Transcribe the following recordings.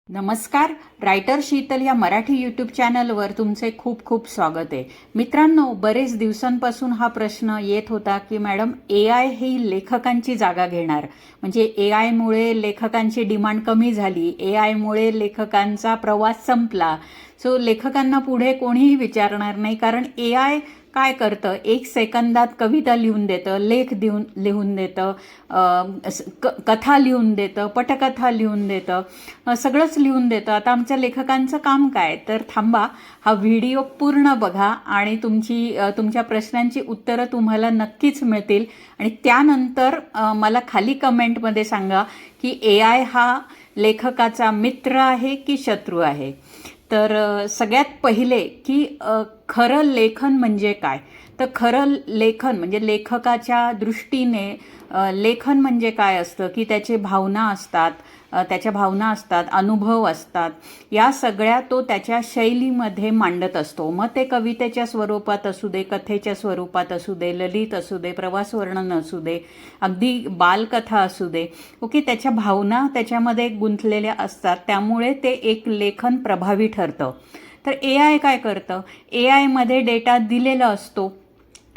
नमस्कार. रायटर शीतल या मराठी यूट्यूब चॅनलवर तुमचे खूप खूप स्वागत आहे. मित्रांनो, बरेच दिवसांपासून हा प्रश्न येत होता की मॅडम AI ही लेखकांची जागा घेणार, म्हणजे AI मुळे लेखकांची डिमांड कमी झाली, AI मुळे लेखकांचा प्रवास संपला. सो लेखकांना पुढे कोणीही विचारणार नाही, कारण AI काय करतं, 1 सेकंदात कविता लिहून देतं, लेख लिहून देतं, कथा लिहून देतं, पटकथा लिहून देतं, सगळंच लिहून देतं. आता आमच्या लेखकांचं काम काय? तर थांबा, हा व्हिडिओ पूर्ण बघा आणि तुमच्या प्रश्नांची उत्तरं तुम्हाला नक्कीच मिळतील. आणि त्यानंतर मला खाली कमेंटमध्ये सांगा की AI हा लेखकाचा मित्र आहे की शत्रू आहे. तर सगळ्यात पहिले की खरं लेखन म्हणजे काय? तर खरं लेखन म्हणजे लेखकाच्या दृष्टीने लेखन म्हणजे काय असतं की त्याच्या भावना असतात, अनुभव असतात, या सगळ्या तो त्याच्या शैलीमध्ये मांडत असतो. मग ते कवितेच्या स्वरूपात असू दे, कथेच्या स्वरूपात असू दे, ललित असू दे, प्रवास वर्णन असू दे, अगदी बालकथा असू दे. ओके, त्याच्या भावना त्याच्यामध्ये गुंतलेल्या असतात, त्यामुळे ते एक लेखन प्रभावी ठरतं. तर AI काय करतं? AI मध्ये डेटा दिलेला असतो,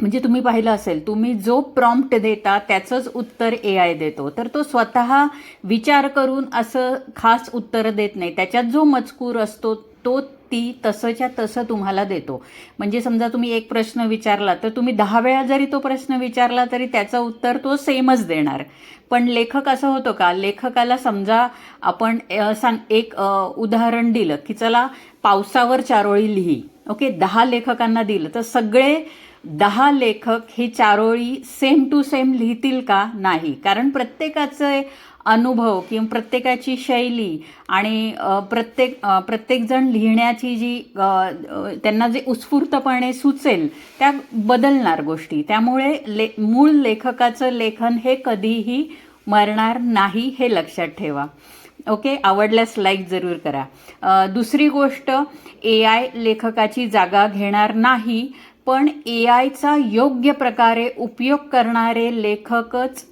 म्हणजे तुम्ही पाहिलं असेल, तुम्ही जो प्रॉम्प्ट देता त्याचंच उत्तर AI देतो. तर तो स्वतः विचार करून असं खास उत्तर देत नाही. त्याच्यात जो मजकूर असतो तो तसंच्या तसं तुम्हाला देतो. म्हणजे समजा तुम्ही एक प्रश्न विचारला तर तुम्ही 10 वेळा जरी तो प्रश्न विचारला तरी त्याचं उत्तर तो सेमच देणार. पण लेखक असं होतं का? लेखकाला समजा आपण एक उदाहरण दिलं की चला पावसावर चारोळी लिही. ओके, 10 लेखकांना दिलं तर सगळे 10 लेखक ही चारोळी सेम टू सेम लिहितील का? नाही, कारण प्रत्येकाचे अनुभव किंवा प्रत्येकाची शैली आणि प्रत्येकजण लिहिण्याची जी त्यांना जे उत्स्फूर्तपणे सुचेल त्या बदलणार गोष्टी. त्यामुळे मूळ लेखकाचं लेखन हे कधीही मरणार नाही, हे लक्षात ठेवा. ओके, आवडल्यास लाईक जरूर करा. दुसरी गोष्ट, AI लेखकाची जागा घेणार नाही, पण AIचा योग्य प्रकारे उपयोग करणारे लेखकच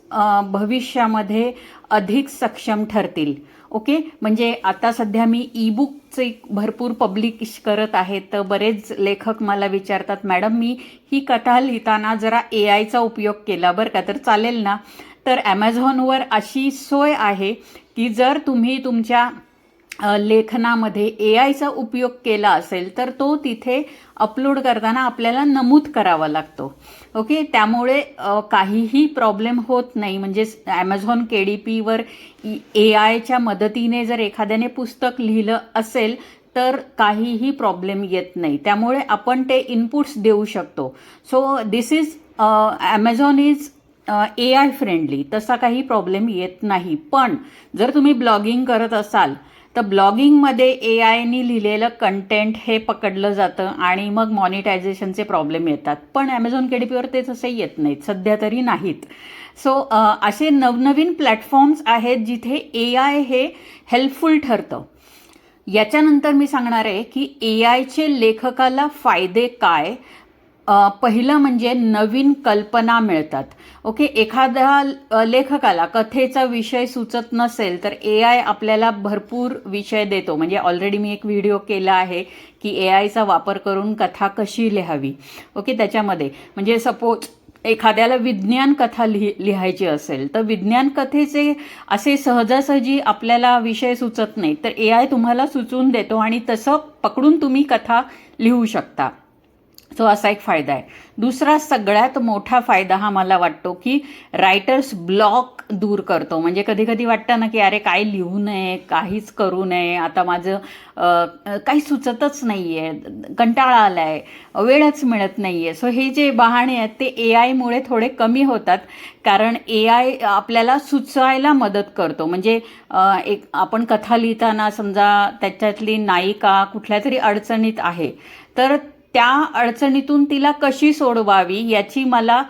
भविष्यामध्ये अधिक सक्षम ठरतील. ओके, म्हणजे आता सध्या मी ईबुकचे भरपूर पब्लिश करत आहे, तर बरेच लेखक मला विचारतात, मॅडम मी ही कथा लिहिताना जरा AIचा उपयोग केला बरं का, तर चालेल ना? तर ॲमेझॉनवर अशी सोय आहे की जर तुम्ही तुमच्या लेखनामध्ये AIचा उपयोग केला असेल तर तो तिथे अपलोड करताना आपल्याला नमूद करावा लागतो. ओके, त्यामुळे काहीही प्रॉब्लेम होत नाही. म्हणजे ॲमेझॉन KDPवर AIच्या मदतीने जर एखाद्याने पुस्तक लिहिलं असेल तर काहीही प्रॉब्लेम येत नाही. त्यामुळे आपण ते इनपुट्स देऊ शकतो. So this is Amazon is AI friendly, तसा काही प्रॉब्लेम येत नाही. पण जर तुम्ही ब्लॉगिंग करत असाल तर ब्लॉगिंगमध्ये AIनी लिहिलेलं कंटेंट हे पकडलं जातं आणि मग मॉनिटायझेशनचे प्रॉब्लेम येतात. पण ॲमेझॉन KDPवर ते तसे येत नाहीत, सध्या तरी नाहीत. सो असे नवनवीन प्लॅटफॉर्म्स आहेत जिथे AI हे हेल्पफुल ठरतं. याच्यानंतर मी सांगणार आहे की AIचे लेखकाला फायदे काय. पहिलं म्हणजे नवीन कल्पना मिळतात. ओके, एखाद्या लेखकाला कथेचा विषय सुचत नसेल तर AI आपल्याला भरपूर विषय देतो. म्हणजे ऑलरेडी मी एक व्हिडिओ केला आहे की AIचा वापर करून कथा कशी लिहावी. ओके, त्याच्यामध्ये म्हणजे सपोज एखाद्याला विज्ञान कथा लिहायची असेल तर विज्ञान कथेचे असे सहजासहजी आपल्याला विषय सुचत नाही, तर AI तुम्हाला सुचवून देतो आणि तसं पकडून तुम्ही कथा लिहू शकता. सो असा एक फायदा आहे. दुसरा सगळ्यात मोठा फायदा हा मला वाटतो की रायटर्स ब्लॉक दूर करतो. म्हणजे कधी कधी वाटतं ना की अरे काय लिहू नये, काहीच करू नये, आता माझं काही सुचतच नाही आहे, कंटाळा आला आहे, वेळच मिळत नाही आहे. सो हे जे बहाणे आहेत ते AIमुळे थोडे कमी होतात, कारण AI आपल्याला सुचवायला मदत करतो. म्हणजे आपण कथा लिहिताना समजा त्याच्यातली नायिका कुठल्या तरी अडचणीत आहे, तर त्या अडचणीतून तिला कशी सोडवावी याची मला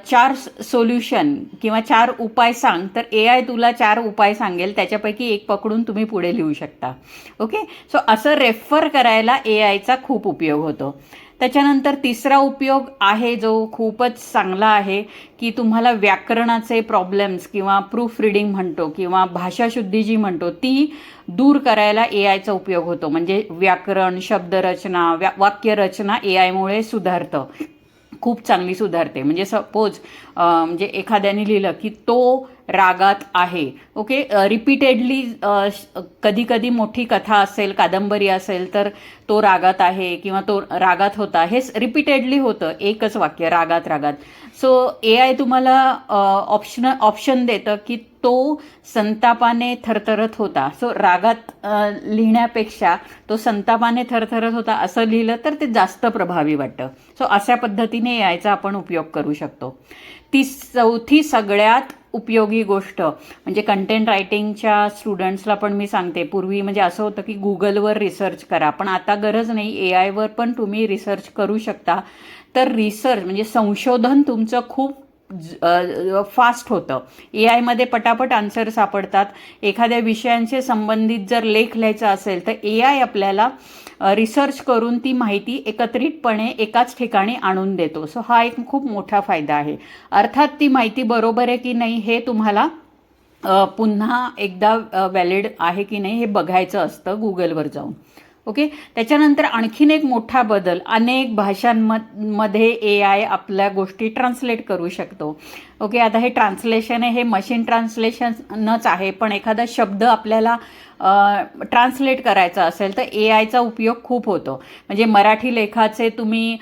4 सोल्युशन किंवा 4 उपाय सांग, तर AI तुला 4 उपाय सांगेल, त्याच्यापैकी एक पकडून तुम्ही पुढे लिहू शकता. ओके, सो असं रेफर करायला AIचा खूप उपयोग होतो. त्याच्यानंतर तिसरा उपयोग आहे जो खूपच चांगला आहे की तुम्हाला व्याकरणाचे प्रॉब्लेम्स किंवा प्रूफ रिडिंग म्हणतो किंवा भाषाशुद्धी जी म्हणतो ती दूर करायला AIचा उपयोग होतो. म्हणजे व्याकरण, शब्दरचना, वाक्यरचना AIमुळे सुधारतं, खूप चांगली सुधारते. म्हणजे सपोज म्हणजे एखाद्याने लिहिलं की तो रागात आहे, ओके, रिपीटेडली कधी कधी मोठी कथा असेल, कादंबरी असेल तर तो रागात आहे किंवा तो रागात होता, हे रिपीटेडली होतं एकच वाक्य, रागात रागात. सो AI तुम्हाला ऑप्शन देतं की तो संतापाने थरथरत होता. सो रागात लिहिण्यापेक्षा तो संतापाने थरथरत होता असं लिहिलं तर ते जास्त प्रभावी वाटतं. सो अशा पद्धतीने AIचा आपण उपयोग करू शकतो. चौथी सगळ्यात उपयोगी गोष्ट म्हणजे कंटेंट रायटिंगच्या स्टुडंट्सला पण मी सांगते, पूर्वी म्हणजे असं होतं की गुगलवर रिसर्च करा, पण आता गरज नाही, AIवर पण तुम्ही रिसर्च करू शकता. तर रिसर्च म्हणजे संशोधन तुमचं खूप फास्ट होतं. AIमध्ये पटापट आन्सर सापडतात. एखाद्या विषयांशी संबंधित जर लेख लिहायचा असेल तर AI आपल्याला रिसर्च करून ती माहिती एकत्रितपणे एकाच ठिकाणी आणून देतो. सो हा एक खूप मोठा फायदा आहे. अर्थात ती माहिती बरोबर आहे की नाही हे तुम्हाला पुन्हा एकदा व्हॅलिड आहे की नाही हे बघायचं असतं गुगलवर जाऊन, ओके. त्याच्यानंतर आणखीन एक मोठा बदल, अनेक भाषांमध्ये AI आपल्या गोष्टी ट्रान्सलेट करू शकतो, ओके. आता हे ट्रान्सलेशन आहे, हे मशीन ट्रान्सलेशनच आहे, पण एखादा शब्द आपल्याला ट्रान्सलेट करायचा असेल तर AIचा उपयोग खूप होतो. म्हणजे मराठी लेखाचे तुम्ही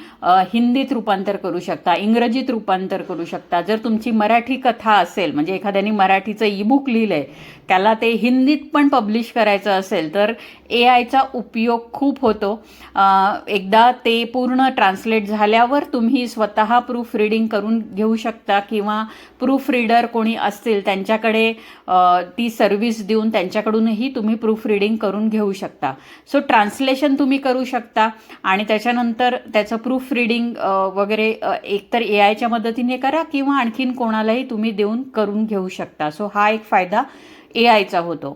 हिंदीत रूपांतर करू शकता, इंग्रजीत रूपांतर करू शकता. जर तुमची मराठी कथा असेल, म्हणजे एखाद्याने मराठीचं ईबुक लिहिलं आहे, त्याला ते हिंदीत पण पब्लिश करायचं असेल तर AIचा उपयोग खूप होतो. एकदा ते पूर्ण ट्रान्सलेट झाल्यावर तुम्ही स्वतः प्रूफ रिडिंग करून घेऊ शकता किंवा प्रूफ रीडर कोणी असतील त्यांच्याकडे ती सर्व्हिस देऊन त्यांच्याकडूनही तुम्ही प्रूफ रिडिंग करून घेऊ शकता. सो ट्रान्सलेशन तुम्ही करू शकता आणि त्याच्यानंतर त्याचं प्रूफ रिडिंग वगैरे एकतर AIच्या मदतीने करा किंवा आणखीन कोणालाही तुम्ही देऊन करून घेऊ शकता. सो हा एक फायदा AIचा होतो.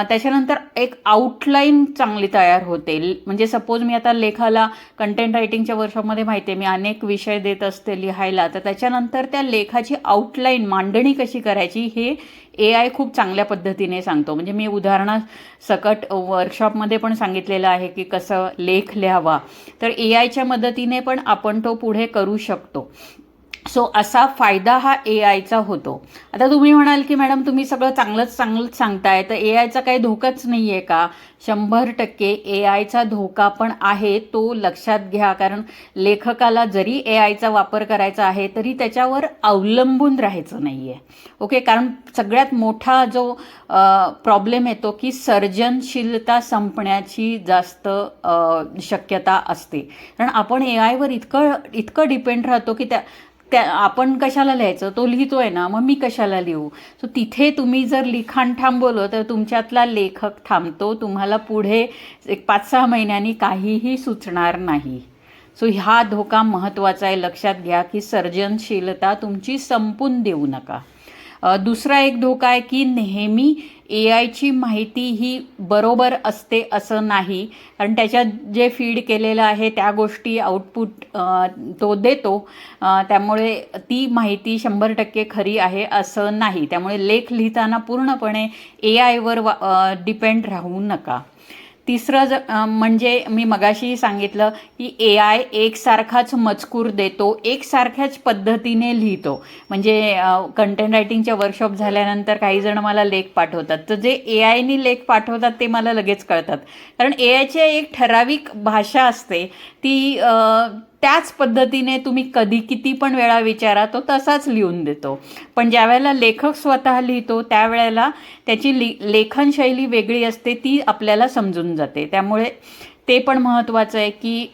त्याच्यानंतर एक आउटलाईन चांगली तयार होते. म्हणजे सपोज मी आता लेखाला कंटेंट रायटिंगच्या वर्कशॉपमध्ये माहिती आहे मी अनेक विषय देत असते लिहायला, तर त्याच्यानंतर त्या लेखाची आउटलाईन, मांडणी कशी करायची हे AI खूप चांगल्या पद्धतीने सांगतो. म्हणजे मी उदाहरणासकट वर्कशॉपमध्ये पण सांगितलेलं आहे की कसं लेख लिहावा, तर AIच्या मदतीने पण आपण तो पुढे करू शकतो. सो असा फायदा हा AIचा होतो. आता तुम्ही म्हणाल की मॅडम तुम्ही सगळं चांगलंच सांगताय, तर AIचा काही धोकाच नाही आहे का? 100% AIचा धोका पण आहे, तो लक्षात घ्या. कारण लेखकाला जरी AIचा वापर करायचा आहे तरी त्याच्यावर अवलंबून राहायचं नाही आहे, ओके. कारण सगळ्यात मोठा जो प्रॉब्लेम येतो की सर्जनशीलता संपण्याची जास्त शक्यता असते. कारण आपण AIवर इतकं डिपेंड राहतो की आपण कशाला लिहायचं, तो लिहितोय ना, मग मी कशाला लिहू. सो तिथे तुम्ही जर लिखाण थांबवलं तर तुमच्यातला लेखक थांबतो, तुम्हाला पुढे एक 5-6 महिन्यांनी काहीही सुचणार नाही. सो हा धोका महत्त्वाचा आहे, लक्षात घ्या की सर्जनशीलता तुमची संपून देऊ नका. दुसरा एक धोका आहे की नेहमी AIची माहिती ही बरोबर असते असं नाही. कारण त्याच्यात जे फीड केलेलं आहे त्या गोष्टी आउटपुट तो देतो, त्यामुळे ती माहिती 100% खरी आहे असं नाही. त्यामुळे लेख लिहिताना पूर्णपणे AIवर डिपेंड राहू नका. तिसरं म्हणजे मी मगाशी सांगितलं की AI एकसारखाच मजकूर देतो, एकसारख्याच पद्धतीने लिहितो. म्हणजे कंटेंट रायटिंगच्या वर्कशॉप झाल्यानंतर काही जण मला लेख पाठवतात, तर जे AIनी लेख पाठवतात ते मला लगेच कळतात. कारण AIची एक ठराविक भाषा असते, ती त्याच पद्धतीने तुम्ही कधी किती पण वेळा विचारा तो तसाच लिहून देतो. पण ज्या वेळेला लेखक स्वतः लिहितो त्यावेळेला त्याची लेखनशैली वेगळी असते, ती आपल्याला समजून जाते. त्यामुळे ते पण महत्त्वाचं आहे की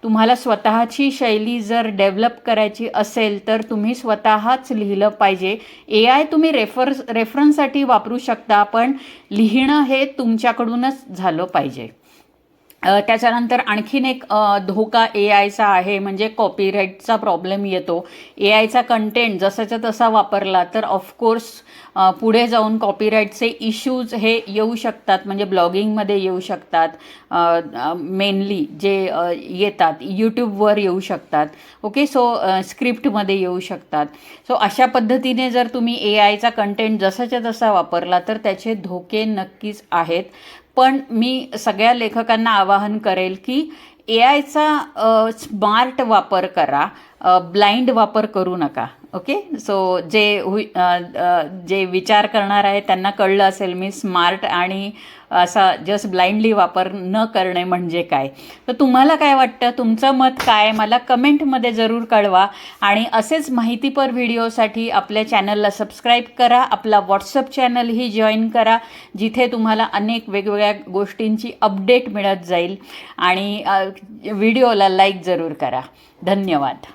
तुम्हाला स्वतःची शैली जर डेव्हलप करायची असेल तर तुम्ही स्वतःच लिहिलं पाहिजे. AI तुम्ही रेफरन्ससाठी वापरू शकता, पण लिहिणं हे तुमच्याकडूनच झालं पाहिजे. त्याच्यानंतर आणखीन एक धोका ए आयचा आहे, म्हणजे कॉपीराईटचा प्रॉब्लेम येतो. ए आयचा कंटेंट जसाच्या तसा वापरला तर ऑफकोर्स पुढे जाऊन कॉपीराईटचे इश्यूज हे येऊ शकतात, म्हणजे ब्लॉगिंगमध्ये येऊ शकतात, मेनली जे येतात यूट्यूबवर येऊ शकतात. ओके, सो स्क्रिप्टमध्ये येऊ शकतात. सो अशा पद्धतीने जर तुम्ही ए आयचा कंटेंट जसाच्या तसा वापरला तर त्याचे धोके नक्कीच आहेत. पण मी सगळ्या लेखकांना आवाहन करेल की ए आयचा स्मार्ट वापर करा, ब्लाइंड वापर करू नका. ओके, सो जे विचार करणार आहे त्यांना कळलं असेल मी स्मार्ट आणि असा जस्ट ब्लाइंडली वापर न करणे म्हणजे काय. तर तुम्हाला काय वाटतं, तुमचं मत काय, मला कमेंटमध्ये जरूर कळवा. आणि असेच माहितीपर व्हिडिओसाठी आपल्या चॅनलला सबस्क्राईब करा, आपला व्हॉट्सअप चॅनलही जॉईन करा, जिथे तुम्हाला अनेक वेगवेगळ्या गोष्टींची अपडेट मिळत जाईल. आणि व्हिडिओला लाईक जरूर करा. धन्यवाद.